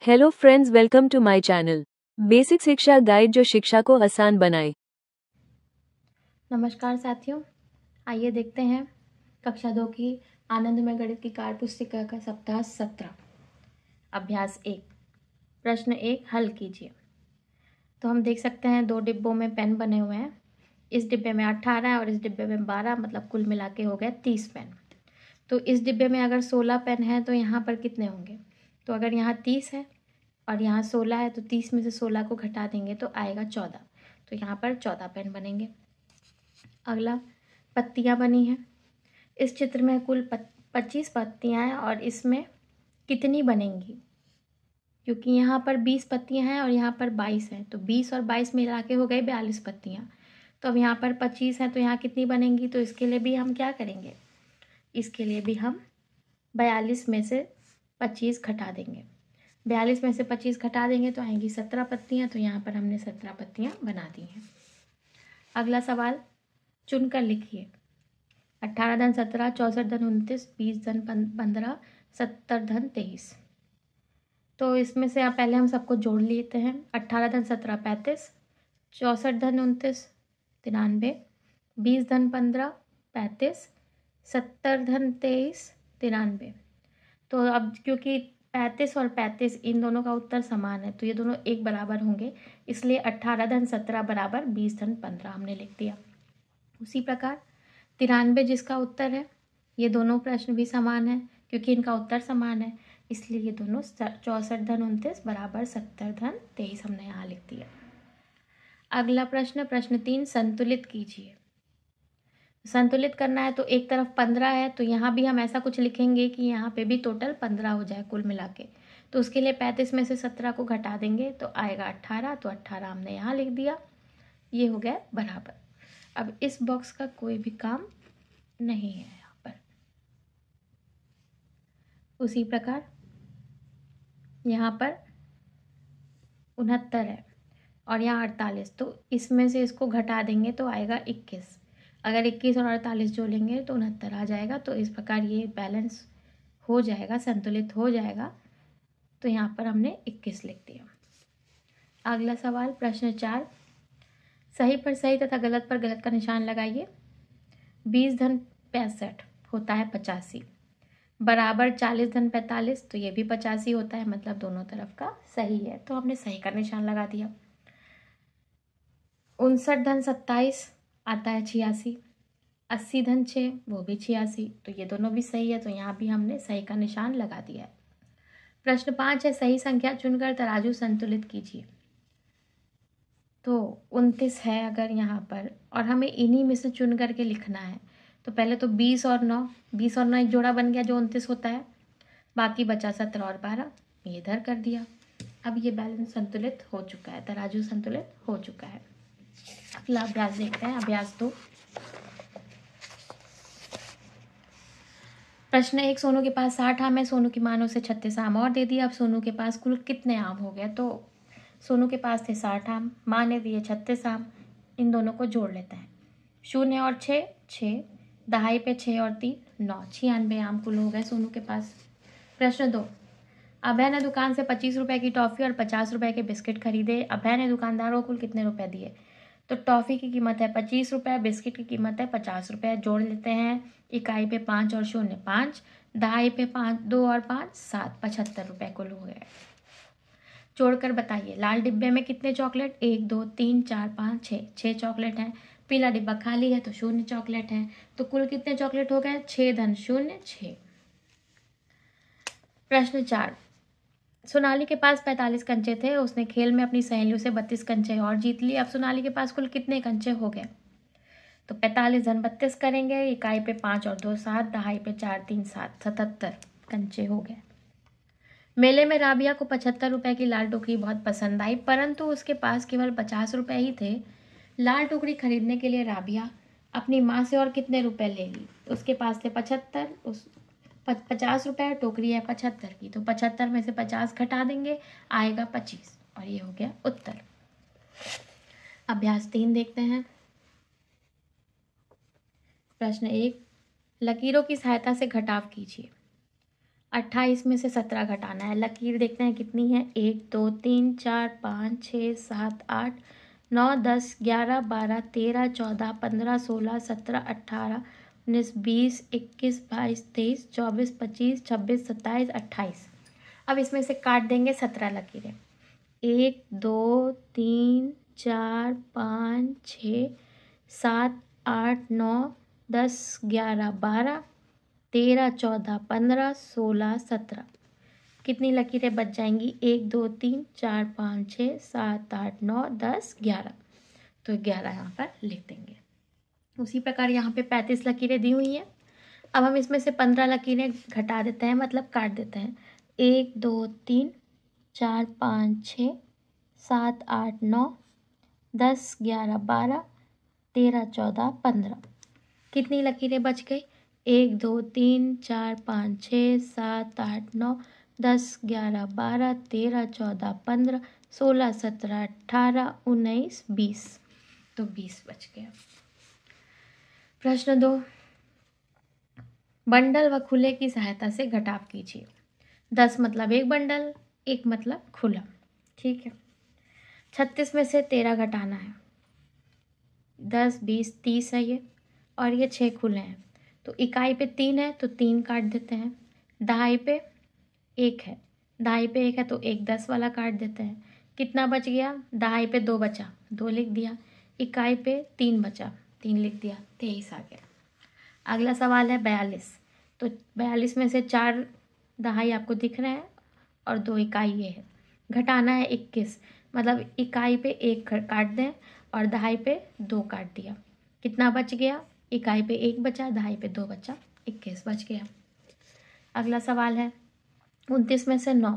Hello friends, welcome to my channel basic Shiksha guide जो शिक्षा को आसान बनाए। नमस्कार साथियों, आइए देखते हैं कक्षा 2 की आनंदमय गणित की कार्य पुस्तिका का सप्ताह 17 अभ्यास 1 प्रश्न 1 हल कीजिए। तो हम देख सकते हैं 2 डिब्बों में पेन बने हुए हैं। इस डिब्बे में 18 है और इस डिब्बे में 12, मतलब कुल मिला के हो गए 30 पेन। तो इस डिब्बे में अगर 16 पेन है तो यहाँ पर कितने होंगे? तो अगर यहाँ 30 है और यहाँ 16 है तो 30 में से 16 को घटा देंगे तो आएगा 14। तो यहाँ पर 14 पेन बनेंगे। अगला, पत्तियाँ बनी हैं। इस चित्र में कुल 25 पत्तियाँ हैं और इसमें कितनी बनेंगी? क्योंकि यहाँ पर 20 पत्तियाँ हैं और यहाँ पर 22 हैं, तो 20 और 22 मिला के हो गए 42 पत्तियाँ। तो अब यहाँ पर 25 हैं तो यहाँ कितनी बनेंगी? तो इसके लिए भी हम क्या करेंगे? इसके लिए भी हम 42 में से 25 घटा देंगे। 42 में से 25 घटा देंगे तो आएंगी 17 पत्तियाँ। तो यहाँ पर हमने 17 पत्तियाँ बना दी हैं। अगला सवाल, चुनकर लिखिए। 18 धन 17, 64 धन 29, 20 धन 15, 70 धन 23। तो इसमें से आप पहले हम सबको जोड़ लेते हैं। 18 धन 17 35, 64 धन 29 93, 20 धन 15 35, 70 धन 23 93। तो अब क्योंकि 35 और 35 इन दोनों का उत्तर समान है तो ये दोनों एक बराबर होंगे, इसलिए 18 धन 17 बराबर 20 धन 15 हमने लिख दिया। उसी प्रकार 93 जिसका उत्तर है, ये दोनों प्रश्न भी समान है क्योंकि इनका उत्तर समान है, इसलिए ये दोनों 64 धन 29 बराबर 70 धन 23 हमने यहाँ लिख दिया। अगला प्रश्न, प्रश्न 3 संतुलित कीजिए। संतुलित करना है तो एक तरफ 15 है तो यहाँ भी हम ऐसा कुछ लिखेंगे कि यहाँ पे भी टोटल 15 हो जाए कुल मिला के। तो उसके लिए 35 में से 17 को घटा देंगे तो आएगा 18। तो 18 हमने यहाँ लिख दिया, ये हो गया बराबर। अब इस बॉक्स का कोई भी काम नहीं है यहाँ पर। उसी प्रकार यहाँ पर 69 है और यहाँ 48, तो इसमें से इसको घटा देंगे तो आएगा 21। अगर 21 और 48 जोड़ेंगे तो 69 आ जाएगा। तो इस प्रकार ये बैलेंस हो जाएगा, संतुलित हो जाएगा। तो यहाँ पर हमने 21 लिख दिया। अगला सवाल, प्रश्न 4 सही पर सही तथा गलत पर गलत का निशान लगाइए। 20 धन 65 होता है 85 बराबर 40 धन 45, तो ये भी 85 होता है, मतलब दोनों तरफ का सही है, तो हमने सही का निशान लगा दिया। 59 धन 27 आता है 86, 80 धन 6 वो भी 86, तो ये दोनों भी सही है, तो यहाँ भी हमने सही का निशान लगा दिया है। प्रश्न 5 है सही संख्या चुनकर तराजू संतुलित कीजिए। तो 29 है अगर यहाँ पर और हमें इन्हीं में से चुन करके लिखना है, तो पहले तो 20 और 9 एक जोड़ा बन गया जो 29 होता है, बाकी बचा 17 और 12, ये इधर कर दिया। अब ये बैलेंस संतुलित हो चुका है, तराजू संतुलित हो चुका है। अगला अभ्यास देखते हैं, अभ्यास 2। प्रश्न 1 सोनू के पास 60 आम है, सोनू की माँ ने उसे 36 आम और दे दिया। अब सोनू के पास कुल कितने आम हो गए? तो सोनू के पास थे 60 आम, माँ ने दिए 36 आम, इन दोनों को जोड़ लेते हैं। 0 और 6 6, दहाई पे 6 और 3 9, 96 आम कुल हो गए सोनू के पास। प्रश्न 2 अभय ने दुकान से 25 रुपए की टॉफ़ी और 50 रुपए के बिस्किट खरीदे। अभय ने दुकानदार को कुल कितने रुपए दिए? तो टॉफ़ी की कीमत है 25 रुपये, बिस्किट की कीमत है 50 रुपये। जोड़ लेते हैं, इकाई पे 5 और 0 5, दहाई पे 5 2 और 5 7, 75 रुपये कुल हो गए। जोड़कर बताइए लाल डिब्बे में कितने चॉकलेट? 1 2 3 4 5 6 चॉकलेट हैं। पीला डिब्बा खाली है तो 0 चॉकलेट है। तो कुल कितने चॉकलेट हो गए? 6 धन 0 6। प्रश्न 4 सोनाली के पास 45 कंचे थे, उसने खेल में अपनी सहेलियों से 32 कंचे और जीत लिए। अब सोनाली के पास कुल कितने कंचे हो गए? तो 45 धन 32 करेंगे, इकाई पे 5 और 2 7, दहाई पे 4 3 7, 77 कंचे हो गए। मेले में राबिया को 75 रुपए की लाल टोकरी बहुत पसंद आई, परंतु उसके पास केवल 50 रुपए ही थे। लाल टोकरी खरीदने के लिए राबिया अपनी माँ से और कितने रुपए ले ली? उसके पास थे 75, उस 50 रुपये, टोकरी है 75 की, तो 75 में से 50 घटा देंगे, आएगा 25, और ये हो गया उत्तर। अभ्यास 3 देखते हैं। प्रश्न 1 लकीरों की सहायता से घटाव कीजिए। 28 में से 17 घटाना है। लकीर देखते हैं कितनी है। 1 2 3 4 5 6 7 8 9 10 11 12 13 14 15 16 17 18 19 20 21 22 23 24 25 26 27 28। अब इसमें से काट देंगे 17 लकीरें। 1 2 3 4 5 6 7 8 9 10 11 12 13 14 15 16 17। कितनी लकीरें बच जाएंगी। 1 2 3 4 5 6 7 8 9 10 11। तो 11 यहाँ पर लिख देंगे। उसी प्रकार यहाँ पे 35 लकीरें दी हुई हैं। अब हम इसमें से 15 लकीरें घटा देते हैं, मतलब काट देते हैं। 1 2 3 4 5 6 7 8 9 10 11 12 13 14 15। कितनी लकीरें बच गई। 1 2 3 4 5 6 7 8 9 10 11 12 13 14 15 16 17 18 19 20। तो 20 बच गया। प्रश्न 2, बंडल व खुले की सहायता से घटाव कीजिए। 10 मतलब एक बंडल, 1 मतलब खुला। ठीक है। 36 में से 13 घटाना है। 10 20 30 है ये, और ये 6 खुले हैं। तो इकाई पे 3 है तो 3 काट देते हैं। दहाई पे 1 है, दहाई पे 1 है तो 1 10 वाला काट देते हैं। कितना बच गया। दहाई पे 2 बचा, 2 लिख दिया। इकाई पे 3 बचा, 3 लिख दिया, 23 आ गया। अगला सवाल है 42। तो 42 में से 4 दहाई आपको दिख रहे हैं और 2 इकाई ये है। घटाना है 21, मतलब इकाई पे 1 काट दें और दहाई पे 2 काट दिया। कितना बच गया। इकाई पे 1 बचा, दहाई पे 2 बचा, 21 बच गया। अगला सवाल है 29 में से 9।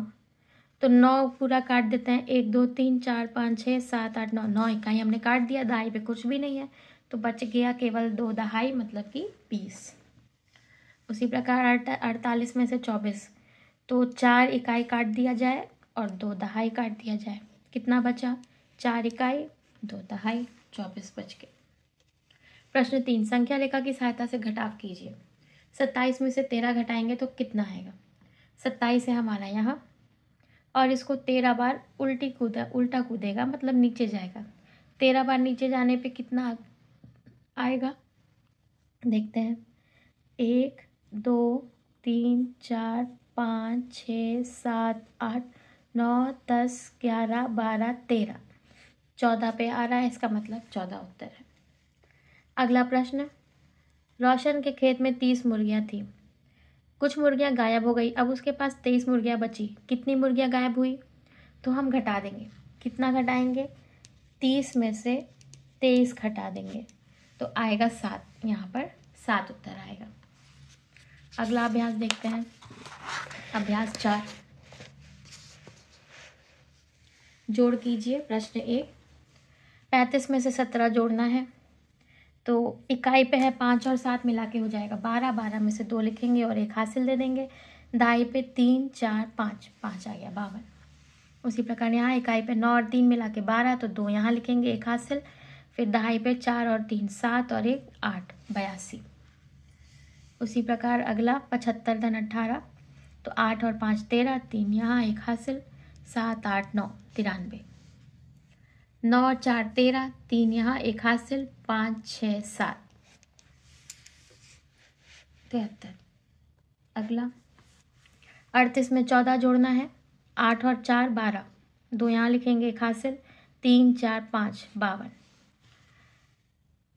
तो 9 पूरा काट देते हैं। 1 2 3 4 5 6 7 8 9, 9 इकाई हमने काट दिया। दहाई पे कुछ भी नहीं है तो बच गया केवल 2 दहाई, मतलब कि 20। उसी प्रकार 48 में से 24। तो 4 इकाई काट दिया जाए और 2 दहाई काट दिया जाए। कितना बचा। 4 इकाई 2 दहाई, 24 बच गए। प्रश्न 3, संख्या रेखा की सहायता से घटाव कीजिए। 27 में से 13 घटाएंगे तो कितना आएगा। 27 है हमारा यहाँ, और इसको 13 बार उल्टा कूदेगा, मतलब नीचे जाएगा। 13 बार नीचे जाने पे कितना आएगा, देखते हैं। 1 2 3 4 5 6 7 8 9 10 11 12 13, 14 पे आ रहा है, इसका मतलब 14 उत्तर है। अगला प्रश्न, रोशन के खेत में 30 मुर्गियां थी। कुछ मुर्गियां गायब हो गई। अब उसके पास 23 मुर्गियां बची। कितनी मुर्गियां गायब हुई। तो हम घटा देंगे। कितना घटाएंगे। 30 में से 23 घटा देंगे तो आएगा 7। यहाँ पर 7 उत्तर आएगा। अगला अभ्यास देखते हैं। अभ्यास 4, जोड़ कीजिए। प्रश्न 1, 35 में से 17 जोड़ना है। तो इकाई पे है 5 और 7 मिला के हो जाएगा 12। 12 में से 2 लिखेंगे और 1 हासिल दे देंगे। दहाई पे 3 4 5, 5 आ गया 52। उसी प्रकार यहाँ इकाई पे 9 और 3 मिला के 12, तो 2 यहाँ लिखेंगे, 1 हासिल। फिर दहाई पे 4 और 3 7 और 1 8, 82। उसी प्रकार अगला 75 धन 18। तो 8 और 5 13, 3 यहाँ, 1 हासिल। 7 8 9, 93। 9 और 4 13, 3 यहाँ, 1 हासिल। 5 6 7, 73। अगला 38 में 14 जोड़ना है। 8 और 4 12, 2 यहाँ लिखेंगे, 1 हासिल। 3 4 5, 52।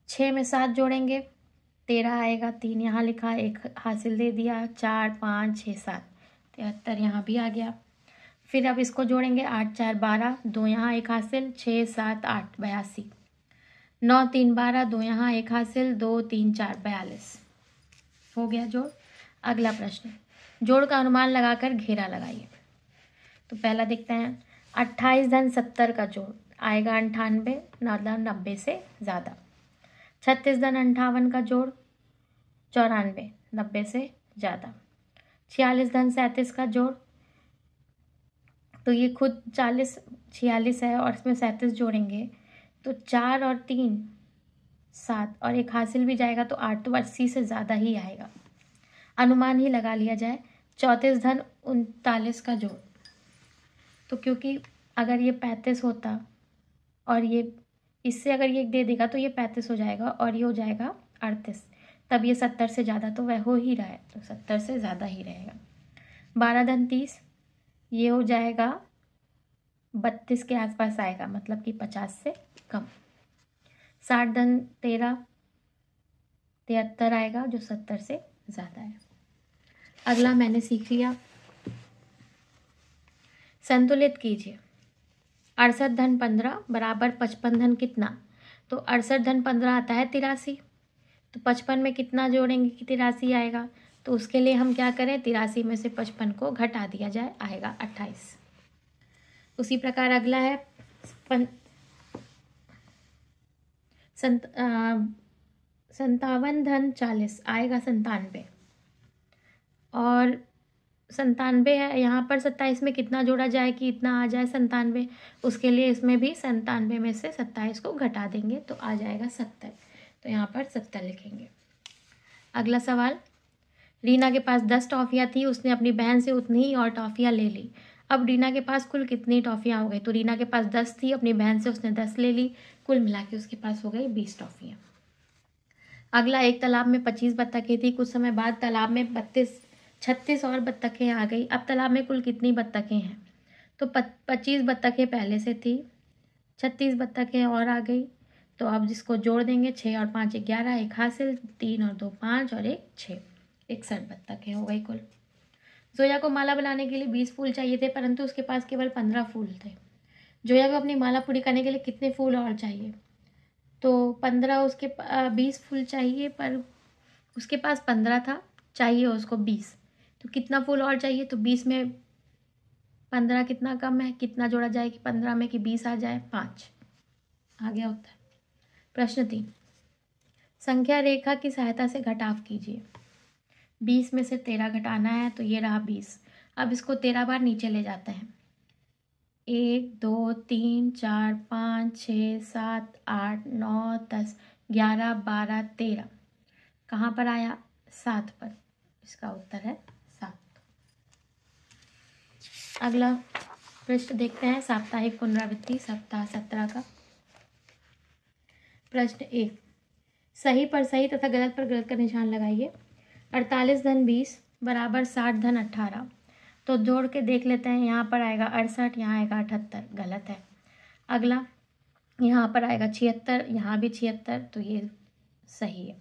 6 में 7 जोड़ेंगे, 13 आएगा। 3 यहाँ लिखा, 1 हासिल दे दिया। 4 5 6 7, 73 यहाँ भी आ गया। फिर अब इसको जोड़ेंगे। 8 4 12, 2 यहाँ, 1 हासिल। 6 7 8, 82। 9 3 12, 2 यहाँ, 1 हासिल। 2 3 4, 42 हो गया जोड़। अगला प्रश्न, जोड़ का अनुमान लगाकर घेरा लगाइए। तो पहला देखते हैं। 28 धन 70 का जोड़ आएगा 98, मतलब 90 से ज़्यादा। 36 धन 58 का जोड़ 94, 90 से ज़्यादा। 46 धन 37 का जोड़, तो ये खुद 46 है और इसमें 37 जोड़ेंगे तो 4 और 3 7 और 1 हासिल भी जाएगा तो 8, तो 80 से ज़्यादा ही आएगा। अनुमान ही लगा लिया जाए। 34 धन 39 का जोड़। तो क्योंकि अगर ये 35 होता और ये इससे अगर ये दे देगा तो ये 35 हो जाएगा और ये हो जाएगा 38, तब ये 70 से ज़्यादा तो वह हो ही रहा है, तो 70 से ज़्यादा ही रहेगा। 12 धन 30 ये हो जाएगा 32 के आसपास आएगा, मतलब कि 50 से कम। 60 धन 13 73 आएगा, जो 70 से ज़्यादा है। अगला मैंने सीख लिया। संतुलित कीजिए। 68 धन 15 बराबर 55 धन कितना? तो 68 धन 15 आता है 83, तो 55 में कितना जोड़ेंगे कि 83 आएगा? तो उसके लिए हम क्या करें, 83 में से 55 को घटा दिया जाए, आएगा 28। उसी प्रकार अगला है 57 धन 40 आएगा 97, और 97 है यहाँ पर। 27 में कितना जोड़ा जाए कि इतना आ जाए 97? उसके लिए इसमें भी 97 में से 27 को घटा देंगे तो आ जाएगा 70, तो यहाँ पर 70 लिखेंगे। अगला सवाल, रीना के पास 10 टॉफ़ियाँ थी, उसने अपनी बहन से उतनी ही और टॉफ़ियाँ ले ली। अब रीना के पास कुल कितनी टॉफ़ियाँ हो गई? तो रीना के पास 10 थी, अपनी बहन से उसने 10 ले ली, कुल मिला के उसके पास हो गई 20 टॉफ़ियाँ। अगला, एक तालाब में 25 बत्तखें थी, कुछ समय बाद तालाब में 36 और बत्तखें आ गई। अब तालाब में कुल कितनी बत्तखें हैं? तो 25 बत्तखें पहले से थी, 36 बत्तखें और आ गई, तो अब जिसको जोड़ देंगे 6 और 5 11, एक हासिल, 3 और 2 5 और 1 6, 61 बत्तखें हो गई कुल। जोया को माला बनाने के लिए 20 फूल चाहिए थे, परंतु उसके पास केवल 15 फूल थे। जोया को अपनी माला पूरी करने के लिए कितने फूल और चाहिए? तो 15 उसके 20 फूल चाहिए, पर उसके पास 15 था, चाहिए उसको 20, तो कितना फूल और चाहिए? तो 20 में 15 कितना कम है, कितना जोड़ा जाए कि 15 में कि 20 आ जाए? 5। आ गया उत्तर। प्रश्न 3, संख्या रेखा की सहायता से घटाव कीजिए। 20 में से 13 घटाना है, तो ये रहा 20। अब इसको 13 बार नीचे ले जाते हैं। 1 2 3 4 5 6 7 8 9 10 11 12 13, कहाँ पर आया? 7 पर, इसका उत्तर है 7। अगला पृष्ठ देखते हैं, साप्ताहिक पुनरावृत्ति सप्ताह 17 का। प्रश्न 1, सही पर सही तथा गलत पर गलत का निशान लगाइए। 48 धन 20 बराबर 60 धन 18, तो जोड़ के देख लेते हैं। यहाँ पर आएगा 68, यहाँ आएगा 78, गलत है। अगला, यहाँ पर आएगा 76, यहाँ भी 76, तो ये सही है।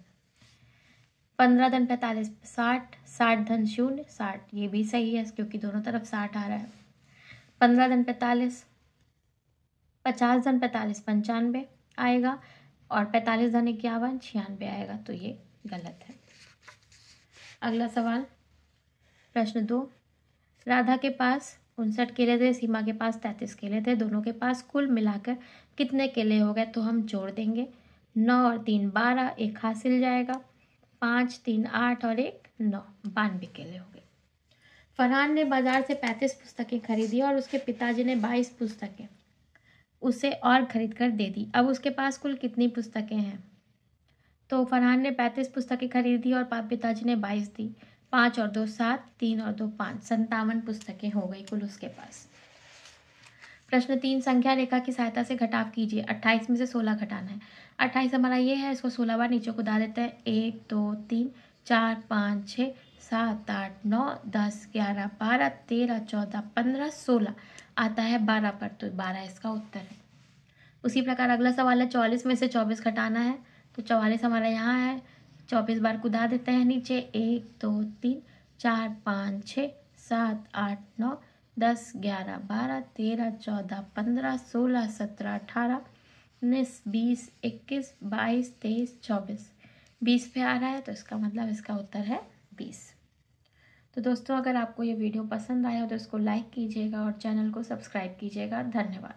15 धन 45 60, 60 धन 0 60, ये भी सही है क्योंकि दोनों तरफ 60 आ रहा है। 15 धन 45, 50 धन 45 95 आएगा, और 45 धन 51 96 आएगा, तो ये गलत है। अगला सवाल, प्रश्न 2, राधा के पास 59 केले थे, सीमा के पास 33 केले थे, दोनों के पास कुल मिलाकर कितने केले हो गए? तो हम जोड़ देंगे। 9 और 3 12, एक हासिल जाएगा, 5 3 8 और 1 9, 92 केले हो गए। फरहान ने बाजार से 35 पुस्तकें खरीदी और उसके पिताजी ने 22 पुस्तकें उसे और खरीद कर दे दी। अब उसके पास कुल कितनी पुस्तकें हैं? तो फरहान ने 35 पुस्तकें खरीदी और पिताजी ने 22 दी, 5 और 2 7, 3 और 2 5, 57 पुस्तकें हो गई कुल उसके पास। प्रश्न 3, संख्या रेखा की सहायता से घटाव कीजिए। 28 में से 16 घटाना है। 28 हमारा ये है, इसको 16 बार नीचे को दा देते हैं। 1 2 3 4 5 6 7 8 9 10 11 12 13 14 15 16 आता है 12 पर, तो 12 इसका उत्तर है। उसी प्रकार अगला सवाल है, 44 में से 24 घटाना है, तो 44 हमारा यहाँ है, 24 बार कुदा देते हैं नीचे। 1 2 3 4 5 6 7 8 9 10 11 12 13 14 15 16 17 18 19 20 21 22 23 24, 20 पे आ रहा है, तो इसका मतलब इसका उत्तर है 20। तो दोस्तों, अगर आपको ये वीडियो पसंद आया हो तो इसको लाइक कीजिएगा और चैनल को सब्सक्राइब कीजिएगा। धन्यवाद।